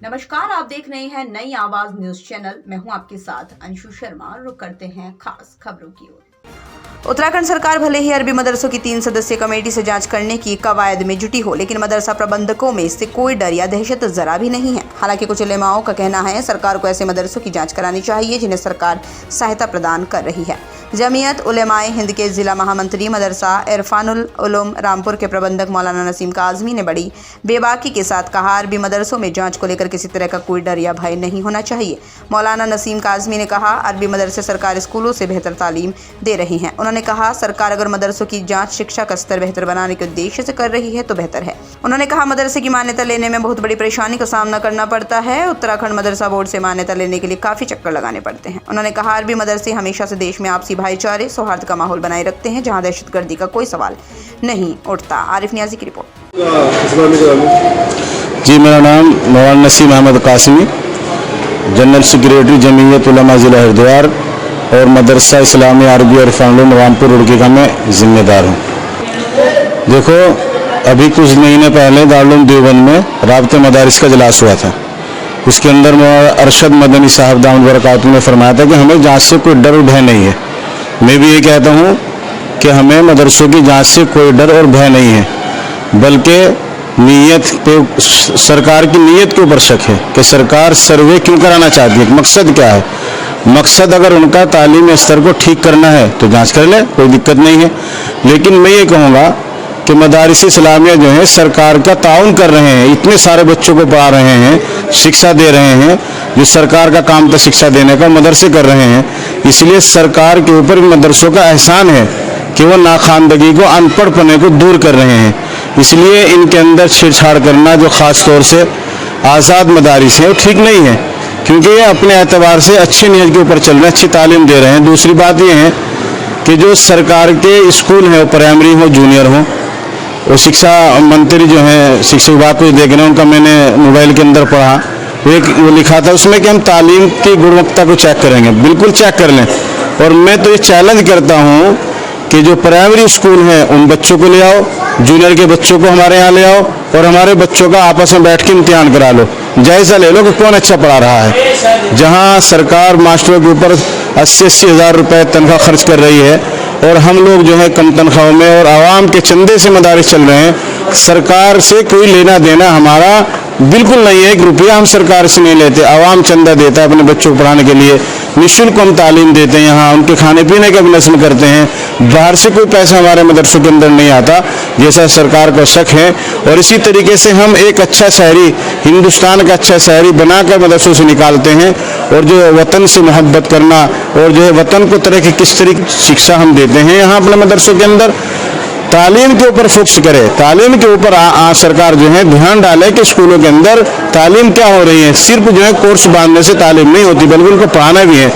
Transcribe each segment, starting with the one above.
नमस्कार, आप देख रहे हैं नई आवाज न्यूज चैनल। मैं हूं आपके साथ अंशु शर्मा। रुक करते हैं खास खबरों की ओर। उत्तराखंड सरकार भले ही अरबी मदरसों की 3 सदस्यीय कमेटी से जांच करने की कवायद में जुटी हो, लेकिन मदरसा प्रबंधकों में इससे कोई डर या दहशत जरा भी नहीं है। हालांकि कुछ उलेमाओं का कहना है सरकार को ऐसे मदरसों की जांच करानी चाहिए जिन्हें सरकार सहायता प्रदान कर रही है। जमीयत उलेमाए हिंद के जिला महामंत्री मदरसा इरफानुल उलूम रामपुर के प्रबंधक मौलाना नसीम काज़मी ने बड़ी बेबाकी के साथ कहा, अरबी मदरसों में जांच को लेकर किसी तरह का कोई डर या भय नहीं होना चाहिए। मौलाना नसीम काज़मी ने कहा, अरबी मदरसे सरकार स्कूलों से बेहतर तालीम दे रही हैं। उन्होंने कहा, सरकार अगर मदरसों की जांच शिक्षा का स्तर बेहतर बनाने के उद्देश्य से कर रही है तो बेहतर है। उन्होंने कहा, मदरसे की मान्यता लेने में बहुत बड़ी परेशानी का सामना करना पड़ता है। उत्तराखंड मदरसा बोर्ड से मान्यता लेने के लिए काफ़ी चक्कर लगाने पड़ते हैं। उन्होंने कहा, अरबी मदरसे हमेशा से देश में आपसी भाईचारे सौहार्द का माहौल बनाए रखते हैं, जहां दहशतगर्दी का कोई सवाल नहीं उठता। आरिफ नियाजी की रिपोर्ट। जी, मेरा नाम मौलाना नसीम अहमद कासिमी, जनरल सेक्रेटरी जमीयत उलमा जिला हरिद्वार और मदरसा इस्लामी अरबी इरफानुल रामपुर रुड़की का मैं जिम्मेदार हूँ। देखो, अभी कुछ महीने पहले दारुल देवबंद में राब्ते मदारिस का इजलास हुआ था। उसके अंदर अरशद मदनी साहब दामद बरकातहू ने फरमाया था कि हमें जांच से कोई डर और भय नहीं है। मैं भी ये कहता हूँ कि हमें मदरसों की जांच से कोई डर और भय नहीं है, बल्कि नीयत पे, सरकार की नीयत के ऊपर शक है कि सरकार सर्वे क्यों कराना चाहती है, मकसद क्या है। मकसद अगर उनका तालीमी स्तर को ठीक करना है तो जांच कर ले, कोई दिक्कत नहीं है। लेकिन मैं ये कहूँगा कि मदारिस इस्लामिया जो है सरकार का ताउन कर रहे हैं, इतने सारे बच्चों को पढ़ा रहे हैं, शिक्षा दे रहे हैं, जो सरकार का काम था शिक्षा देने का, मदरसे कर रहे हैं। इसलिए सरकार के ऊपर मदरसों का एहसान है कि वो नाखानदगी को, अनपढ़पने को दूर कर रहे हैं। इसलिए इनके अंदर छेड़छाड़ करना, जो ख़ास तौर से आज़ाद मदारिस हैं, वो ठीक नहीं है, क्योंकि ये अपने एतबार से अच्छी नीयत के ऊपर चल रहे हैं, अच्छी तालीम दे रहे हैं। दूसरी बात ये है कि जो सरकार के स्कूल हैं, वो प्राइमरी हो, जूनियर हो, वो शिक्षा मंत्री जो हैं, शिक्षा विभाग को देख रहे हैं, उनका मैंने मोबाइल के अंदर पढ़ा, वो लिखा था उसमें कि हम तालीम की गुणवत्ता को चेक करेंगे। बिल्कुल चेक कर लें। और मैं तो ये चैलेंज करता हूँ कि जो प्राइमरी स्कूल हैं उन बच्चों को ले आओ, जूनियर के बच्चों को हमारे यहाँ ले आओ और हमारे बच्चों का आपस में बैठ के इम्तिहान करा लो, जायज़ा ले लो कि कौन अच्छा पढ़ा रहा है। जहाँ सरकार मास्टरों के ऊपर 80-80 हज़ार रुपये तनख्वाह खर्च कर रही है और हम लोग जो है कम तनख्वाहों में और आवाम के चंदे से मदारिस चल रहे हैं, सरकार से कोई लेना देना हमारा बिल्कुल नहीं है। 1 रुपया हम सरकार से नहीं लेते, आवाम चंदा देता है अपने बच्चों को पढ़ाने के लिए, निःशुल्क हम तालीम देते हैं, यहाँ उनके खाने पीने का भी नस्म करते हैं। बाहर से कोई पैसा हमारे मदरसों के अंदर नहीं आता, जैसा सरकार को शक है। और इसी तरीके से हम एक अच्छा शहरी, हिंदुस्तान का अच्छा शहरी बनाकर मदरसों से निकालते हैं। और जो वतन से मोहब्बत करना और जो है वतन को तरह की किस तरह की शिक्षा हम देते हैं यहाँ अपने मदरसों के अंदर, तालीम के ऊपर फोकस करे, तालीम के ऊपर सरकार जो है ध्यान डाले कि स्कूलों के अंदर तालीम क्या हो रही है। सिर्फ जो है कोर्स बांधने से तालीम नहीं होती, बल्कि उनको पढ़ाना भी है।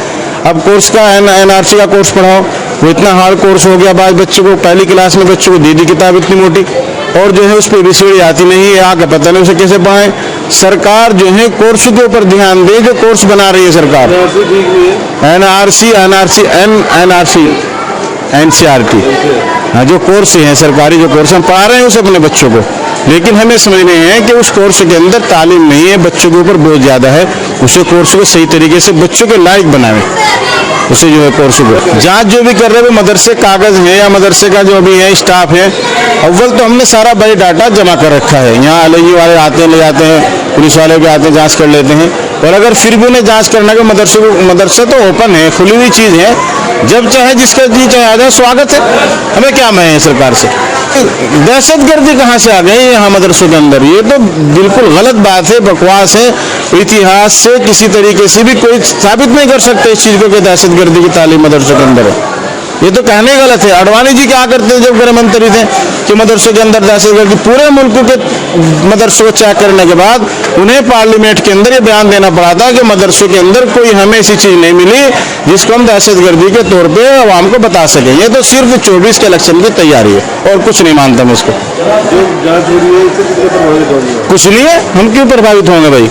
अब कोर्स का NRC का कोर्स पढ़ाओ, वो इतना हार्ड कोर्स हो गया, बाद बच्चों को पहली क्लास में बच्चों को दे दी किताब इतनी मोटी, और जो है उस पर ABCD आती नहीं है, आगे पता नहीं उसे कैसे पढ़ाएं। सरकार जो है कोर्स के ऊपर ध्यान दे, जो कोर्स बना रही है सरकार, NCRT, हाँ, जो कोर्स हैं सरकारी, जो कोर्स हम पढ़ा रहे हैं उसे अपने बच्चों को, लेकिन हमें समझ नहीं है कि उस कोर्स के अंदर तालीम नहीं है, बच्चों के ऊपर बहुत ज़्यादा है। उसे कोर्स को सही तरीके से बच्चों के लायक बनाए, उसे जो है कोर्स को जांच जो भी कर रहे हैं वो मदरसे कागज़ है या मदरसे का जो भी है स्टाफ है। अव्वल तो हमने सारा बायोडाटा जमा कर रखा है, यहाँ LIG वाले आते हैं, ले जाते हैं, पुलिस वाले भी आते हैं, जाँच कर लेते हैं। और अगर फिर भी उन्हें जाँच करना कि मदरसा तो ओपन है, खुली हुई चीज़ है, जब चाहे जिसका जी चाहे आ जाए, स्वागत है। हमें क्या मैं है सरकार से, दहशतगर्दी कहाँ से आ गई यहाँ मदरसों के अंदर? ये तो बिल्कुल गलत बात है, बकवास है। इतिहास से किसी तरीके से भी कोई साबित नहीं कर सकते इस चीज़ को कि दहशतगर्दी की तालीम मदरसों के अंदर है। ये तो कहने गलत है। अडवाणी जी क्या करते थे जब गृह मंत्री थे कि मदरसों के अंदर दहशतगर्दी, पूरे मुल्क के मदरसों को चेक करने के बाद उन्हें पार्लियामेंट के अंदर ये बयान देना पड़ा था कि मदरसों के अंदर कोई हमें ऐसी चीज़ नहीं मिली जिसको हम दहशतगर्दी के तौर पे आवाम को बता सकें। ये तो सिर्फ 24 के इलेक्शन की तैयारी है और कुछ नहीं मानता मैं इसको। कुछ नहीं है, हम क्यों प्रभावित होंगे भाई?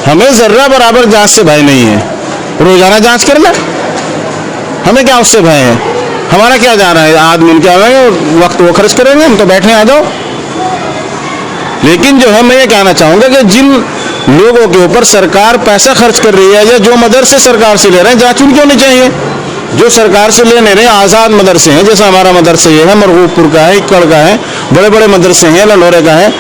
हमें जर्रा बराबर जांच से भय नहीं है। रोजाना जांच करना, हमें क्या उससे भय है? हमारा क्या जाना है? आदमी क्या आएंगे, वक्त वो खर्च करेंगे, हम तो बैठने आ जाओ। लेकिन जो है मैं ये कहना चाहूँगा कि जिन लोगों के ऊपर सरकार पैसा खर्च कर रही है या जो मदरसे सरकार से ले रहे हैं, जांच उनकी होनी चाहिए। जो सरकार से ले रहे हैं आज़ाद मदरसे हैं, जैसा हमारा मदरसा ये है, मरगूबपुर का है, इक्कड़ का है, बड़े बड़े मदरसे हैं, ललोरे का है,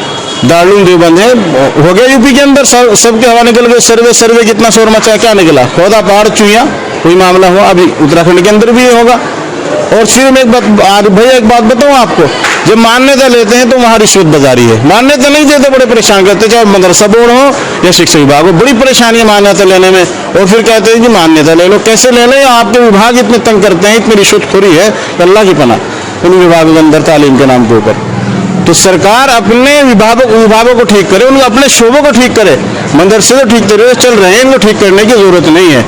दारुल देवबंद है, हो गया यूपी के अंदर सबके हवा निकल गए। सर्वे कितना शोर मचा, क्या निकला? खोदा पहाड़ चुइया कोई मामला हुआ, अभी उत्तराखंड के अंदर भी ये होगा। और सिर्फ भैया एक बात बताऊं आपको, जब मान्यता लेते हैं तो वहाँ रिश्वत बाजारी है। मान्यता नहीं देते बड़े परेशान करते, चाहे मदरसा बोर्ड हो या शिक्षा विभाग हो, बड़ी परेशानी है मान्यता लेने में। और फिर कहते हैं कि मान्यता ले लो, कैसे ले लें? आपके विभाग इतने तंग करते हैं, इतनी रिश्वतखोरी है, अल्लाह की पनाह उन विभागों के अंदर तालीम के नाम के ऊपर। तो सरकार अपने विभागों को ठीक करे, उनको अपने शोबों को ठीक करे। मदरसे तो ठीक तरह चल रहे हैं, इनको ठीक करने की जरूरत नहीं है।